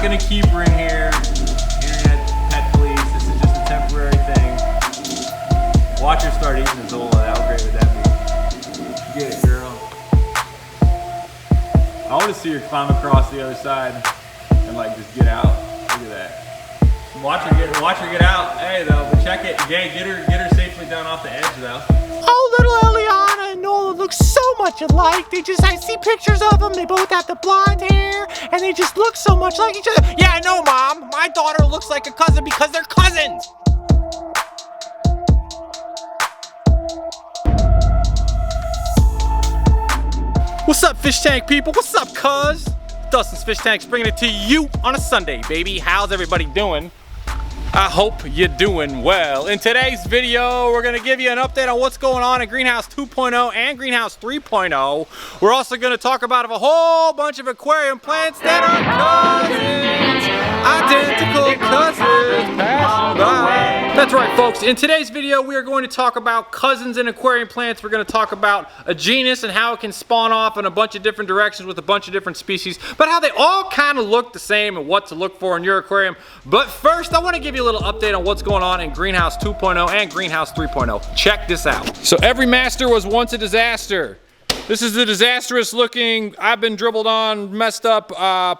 gonna keep her in here. Internet pet police. This is just a temporary thing. Watch her start eating the Zola. How great would that be? Get it, girl. I want to see her climb across the other side and like just get out. Look at that. Watch her get out. Hey though, but check it. Yeah, get her safely down off the edge though. Oh, little Eliana and Nola look so much alike. I see pictures of them. They both have the blonde hair, and they just look so much like each other. Yeah, I know, Mom. My daughter looks like a cousin because they're cousins. What's up, fish tank people? What's up, cuz? Dustin's Fish Tanks bringing it to you on a Sunday, baby. How's everybody doing? I hope you're doing well. In today's video, we're gonna give you an update on what's going on in Greenhouse 2.0 and Greenhouse 3.0. We're also gonna talk about a whole bunch of aquarium plants that are cousins. Identical cousins passing by. That's right, folks. In today's video, we are going to talk about cousins in aquarium plants. We're gonna talk about a genus and how it can spawn off in a bunch of different directions with a bunch of different species, but how they all kind of look the same and what to look for in your aquarium. But first, I wanna give you a little update on what's going on in Greenhouse 2.0 and Greenhouse 3.0. Check this out. So every master was once a disaster. This is the disastrous looking, I've been dribbled on, messed up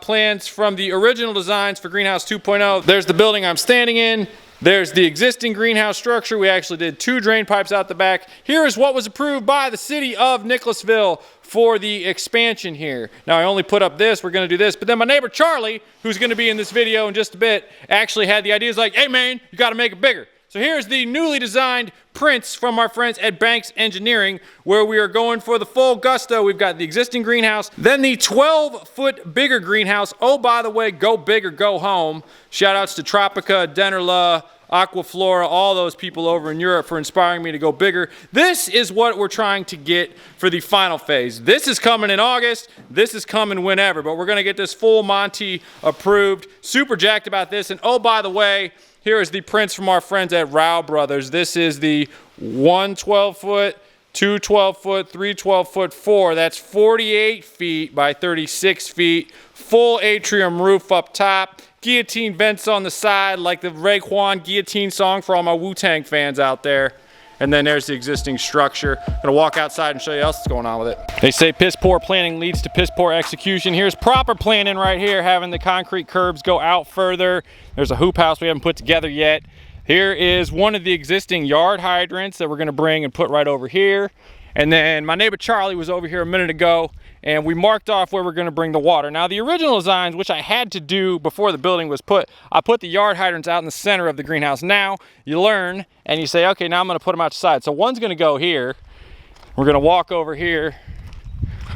plans from the original designs for Greenhouse 2.0. There's the building I'm standing in. There's the existing greenhouse structure. We actually did 2 drain pipes out the back. Here is what was approved by the city of Nicholasville for the expansion here. Now I only put up this, we're gonna do this, but then my neighbor Charlie, who's gonna be in this video in just a bit, actually had the ideas like, hey man, you gotta make it bigger. So here's the newly designed prints from our friends at Banks Engineering, where we are going for the full gusto. We've got the existing greenhouse, then the 12-foot bigger greenhouse. Oh, by the way, go big or go home. Shout outs to Tropica, Dennerla, Aquaflora, all those people over in Europe for inspiring me to go bigger. This is what we're trying to get for the final phase. This is coming in August. This is coming whenever, but we're gonna get this full Monty approved. Super jacked about this. And oh, by the way, here is the prints from our friends at Rao Brothers. This is the 1 12-foot, 2 12-foot, 3 12-foot, 4. That's 48 feet by 36 feet. Full atrium roof up top. Guillotine vents on the side like the Raekwon Guillotine song for all my Wu-Tang fans out there. And then there's the existing structure. I'm gonna walk outside and show you what else is going on with it. They say piss poor planning leads to piss poor execution. Here's proper planning right here, having the concrete curbs go out further. There's a hoop house we haven't put together yet. Here is one of the existing yard hydrants that we're gonna bring and put right over here. And then my neighbor Charlie was over here a minute ago, and we marked off where we're gonna bring the water. Now the original designs, which I had to do before the building was put, I put the yard hydrants out in the center of the greenhouse. Now you learn and you say, okay, now I'm gonna put them outside. So one's gonna go here. We're gonna walk over here.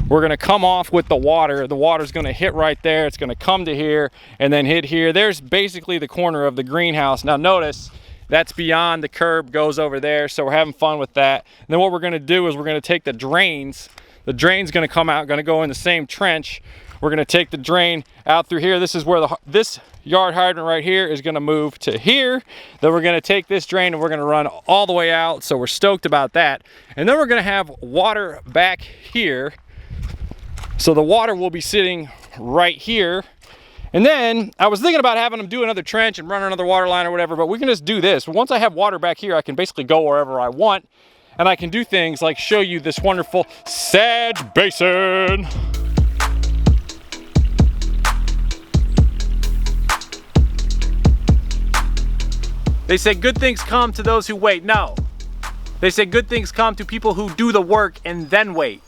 We're gonna come off with the water. The water's gonna hit right there. It's gonna come to here and then hit here. There's basically the corner of the greenhouse. Now notice, that's beyond the curb, goes over there, so we're having fun with that. And then what we're gonna do is we're gonna take the drains. The drain's gonna come out, gonna go in the same trench. We're gonna take the drain out through here. This is where this yard hydrant right here is gonna move to here. Then we're gonna take this drain and we're gonna run all the way out, so we're stoked about that. And then we're gonna have water back here. So the water will be sitting right here. And then I was thinking about having them do another trench and run another water line or whatever, but we can just do this. Once I have water back here, I can basically go wherever I want, and I can do things like show you this wonderful Sag basin. They say good things come to those who wait. No. They say good things come to people who do the work and then wait.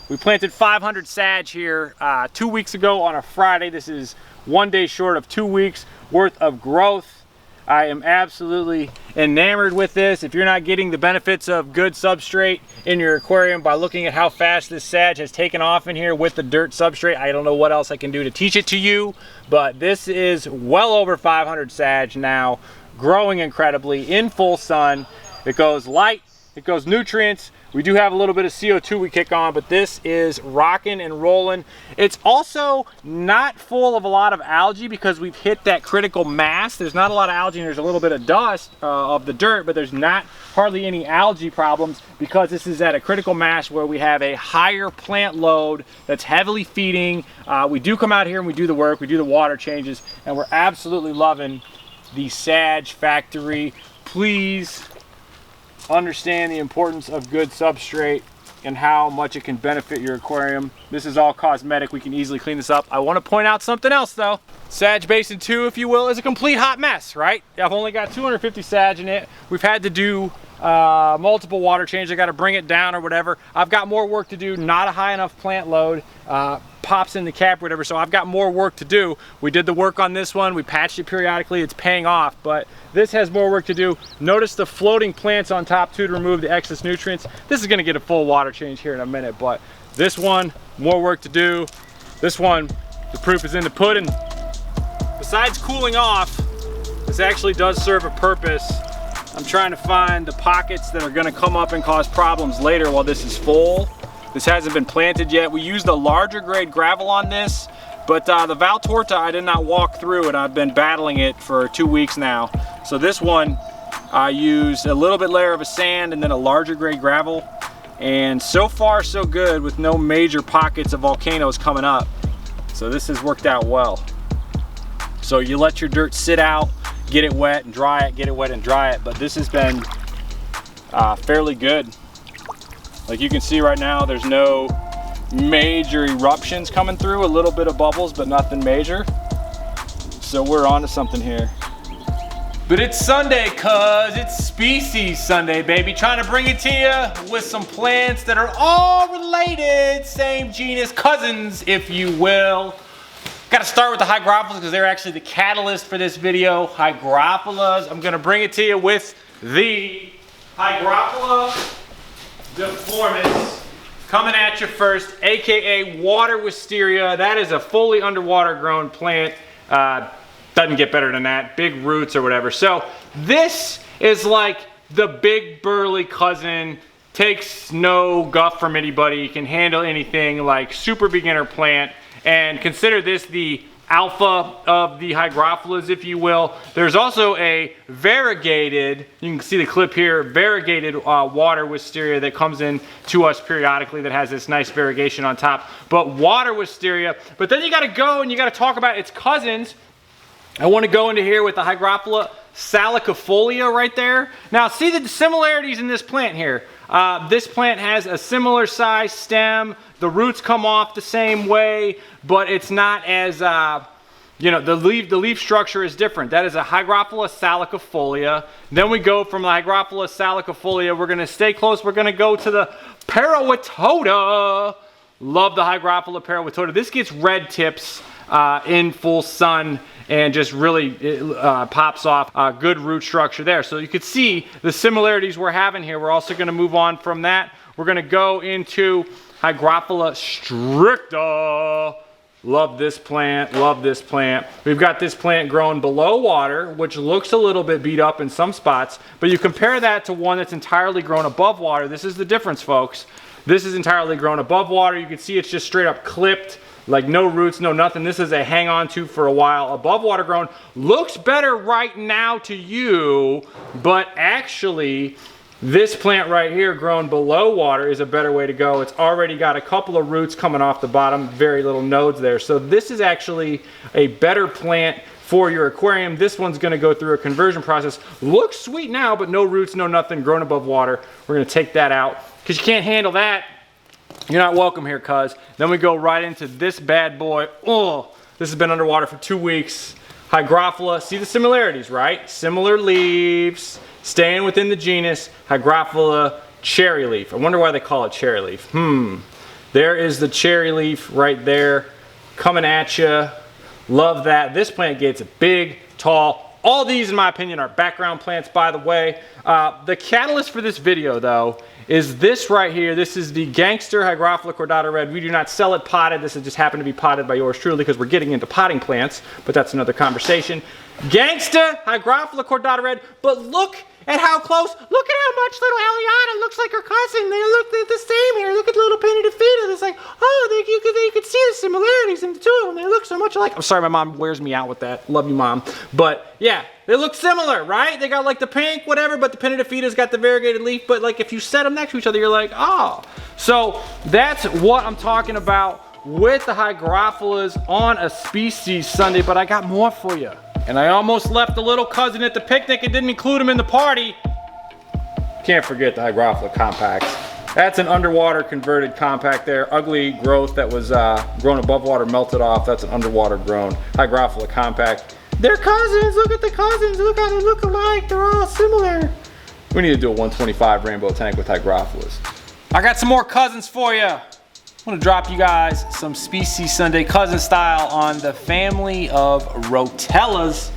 We planted 500 sag here 2 weeks ago on a Friday. This is 1 day short of 2 weeks worth of growth. I am absolutely enamored with this. If you're not getting the benefits of good substrate in your aquarium by looking at how fast this sag has taken off in here with the dirt substrate, I don't know what else I can do to teach it to you, but this is well over 500 sag now, growing incredibly in full sun. It goes light, it goes nutrients, We do have a little bit of CO2 we kick on, but this is rocking and rolling. It's also not full of a lot of algae because we've hit that critical mass. There's not a lot of algae and there's a little bit of dust of the dirt, but there's not hardly any algae problems because this is at a critical mass where we have a higher plant load that's heavily feeding. We do come out here and we do the work, we do the water changes, and we're absolutely loving the Sag Factory. Please understand the importance of good substrate and how much it can benefit your aquarium. This is all cosmetic. We can easily clean this up. I want to point out something else though. Sag Basin 2, if you will, is a complete hot mess, right? I've only got 250 sag in it. We've had to do multiple water changes. I got to bring it down or whatever. I've got more work to do, not a high enough plant load. Pops in the cap or whatever, so I've got more work to do. We did the work on this one, we patched it periodically, it's paying off, but this has more work to do. Notice the floating plants on top too to remove the excess nutrients. This is going to get a full water change here in a minute, but this one, more work to do. This one, the proof is in the pudding. Besides cooling off, this actually does serve a purpose. I'm trying to find the pockets that are going to come up and cause problems later while this is full. This hasn't been planted yet. We used a larger grade gravel on this, but the Val Torta I did not walk through, and I've been battling it for 2 weeks now. So this one, I used a little bit layer of a sand and then a larger grade gravel. And so far so good with no major pockets of volcanoes coming up. So this has worked out well. So you let your dirt sit out, get it wet and dry it, get it wet and dry it. But this has been fairly good. Like you can see right now, there's no major eruptions coming through, a little bit of bubbles, but nothing major. So we're on to something here. But it's Sunday, cuz it's Species Sunday, baby. Trying to bring it to you with some plants that are all related, same genus, cousins, if you will. Gotta start with the Hygrophilas because they're actually the catalyst for this video. Hygrophilas, I'm gonna bring it to you with the Hygrophilas deformis coming at you first, aka water wisteria. That is a fully underwater grown plant. Doesn't get better than that. Big roots or whatever. So this is like the big burly cousin. Takes no guff from anybody. Can handle anything. Like super beginner plant. And consider this the alpha of the Hygrophilas, if you will. There's also a variegated, you can see the clip here, variegated water wisteria that comes in to us periodically that has this nice variegation on top. But water wisteria, but then you gotta go and you gotta talk about its cousins. I wanna go into here with the Hygrophila salicifolia right there. Now see the similarities in this plant here. This plant has a similar size stem. The roots come off the same way, but it's not as, you know, the leaf structure is different. That is a Hygrophila salicifolia. Then we go from the Hygrophila salicifolia. We're gonna stay close. We're gonna go to the Parawatoda. Love the Hygrophila Parawatoda. This gets red tips in full sun and just really pops off good root structure there. So you could see the similarities we're having here. We're also gonna move on from that. We're gonna go into Hygrophila stricta. Love this plant, love this plant. We've got this plant growing below water, which looks a little bit beat up in some spots, but you compare that to one that's entirely grown above water. This is the difference, folks. This is entirely grown above water. You can see it's just straight up clipped, like no roots, no nothing. This is a hang on to for a while. Above water grown looks better right now to you, but actually this plant right here grown below water is a better way to go. It's already got a couple of roots coming off the bottom, very little nodes there. So this is actually a better plant for your aquarium. This one's gonna go through a conversion process. Looks sweet now, but no roots, no nothing, grown above water. We're gonna take that out because you can't handle that. You're not welcome here, cuz. Then we go right into this bad boy. Oh, this has been underwater for 2 weeks. Hygrophila, see the similarities, right? Similar leaves, staying within the genus, Hygrophila cherry leaf. I wonder why they call it cherry leaf. There is the cherry leaf right there, coming at you. Love that. This plant gets big, tall. All these, in my opinion, are background plants, by the way. The catalyst for this video, though, is this right here. This is the Gangster Hygrophila cordata red. We do not sell it potted. This has just happened to be potted by yours truly because we're getting into potting plants, but that's another conversation. Gangsta Hygrophila cordata red, but look at how close. Look at how much little Eliana looks like her cousin. They look the same here. Look at little Pinnatifida. It's like, oh, you could see the similarities in the two of them. They look so much alike. I'm sorry, my mom wears me out with that. Love you, Mom. But yeah, they look similar, right? They got like the pink, whatever, but the Pinnatifida's got the variegated leaf. But like if you set them next to each other, you're like, oh. So that's what I'm talking about with the Hygrophilas on a species Sunday. But I got more for you. And I almost left the little cousin at the picnic and didn't include him in the party. Can't forget the Hygrophila compacts. That's an underwater converted compact there. Ugly growth that was grown above water melted off. That's an underwater grown Hygrophila compact. They're cousins. Look at the cousins. Look how they look alike. They're all similar. We need to do a 125 rainbow tank with Hygrophilas. I got some more cousins for you. I'm gonna drop you guys some Species Sunday cousin style on the family of Rotalas.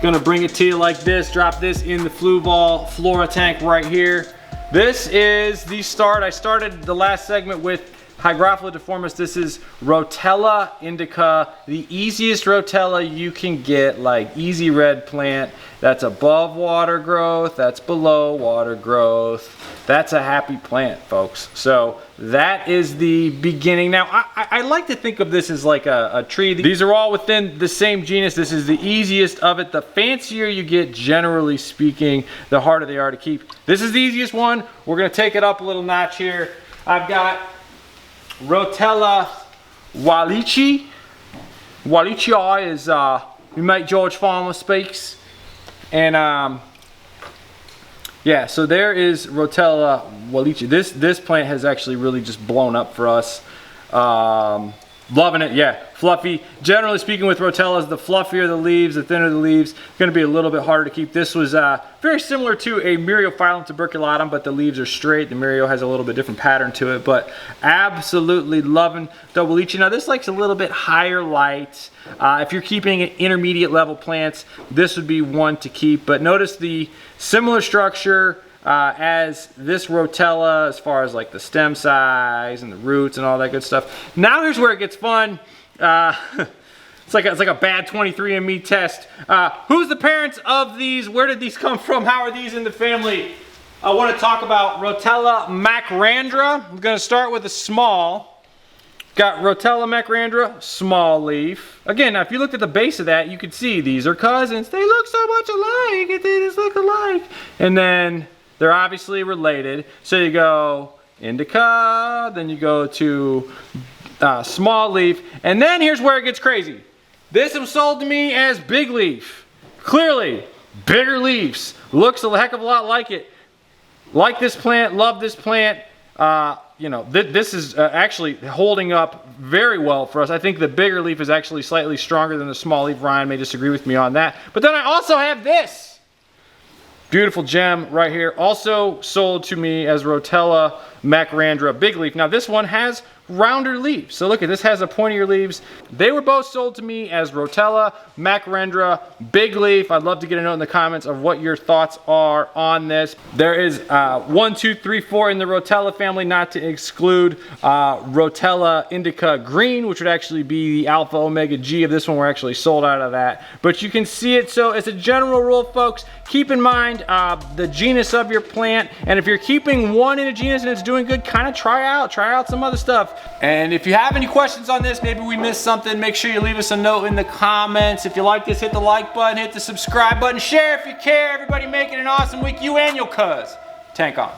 Gonna bring it to you like this. Drop this in the Fluval Flora tank right here. This is the start. I started the last segment with Hygrophila deformis. This is Rotella indica, the easiest Rotella you can get, like easy red plant. That's above water growth, that's below water growth. That's a happy plant, folks. So that is the beginning. Now, I like to think of this as like a tree. These are all within the same genus. This is the easiest of it. The fancier you get, generally speaking, the harder they are to keep. This is the easiest one. We're gonna take it up a little notch here. I've got Rotella Wallichii. Wallichii is, we make George Farmer speaks. And yeah, so there is Rotella Wallichii. This plant has actually really just blown up for us. Loving it, yeah, fluffy. Generally speaking with Rotellas, the fluffier the leaves, the thinner the leaves, gonna be a little bit harder to keep. This was very similar to a Myriophyllum tuberculatum, but the leaves are straight. The Myrio has a little bit different pattern to it, but absolutely loving the Wallichii. Now this likes a little bit higher light. If you're keeping intermediate level plants, this would be one to keep, but notice the similar structure as this Rotella, as far as like the stem size and the roots and all that good stuff. Now here's where it gets fun. It's like a bad 23andMe test. Who's the parents of these? Where did these come from? How are these in the family? I want to talk about Rotella macrandra. I'm going to start with a small. Got Rotella macrandra, small leaf. Again, now if you looked at the base of that, you could see these are cousins. They look so much alike. They just look alike. And then they're obviously related. So you go indica, then you go to small leaf, and then here's where it gets crazy. This was sold to me as big leaf. Clearly, bigger leaves. Looks a heck of a lot like it. Like this plant, love this plant. You know, this is actually holding up very well for us. I think the bigger leaf is actually slightly stronger than the small leaf. Ryan may disagree with me on that. But then I also have this. Beautiful gem right here. Also sold to me as Rotella macrandra big leaf. Now this one has rounder leaves. So look at this, has a pointier leaves. They were both sold to me as Rotella macrandra big leaf. I'd love to get a note in the comments of what your thoughts are on this. There is 1, 2, 3, 4 in the Rotella family, not to exclude Rotella indica green, which would actually be the alpha omega G of this one. We're actually sold out of that, but you can see it. So as a general rule, folks, keep in mind the genus of your plant, and if you're keeping one in a genus and it's doing good, kind of try out some other stuff. And if you have any questions on this, maybe we missed something, make sure you leave us a note in the comments. If you like this, hit the like button, hit the subscribe button, share if you care. Everybody make it an awesome week, you and your cuz. Tank on.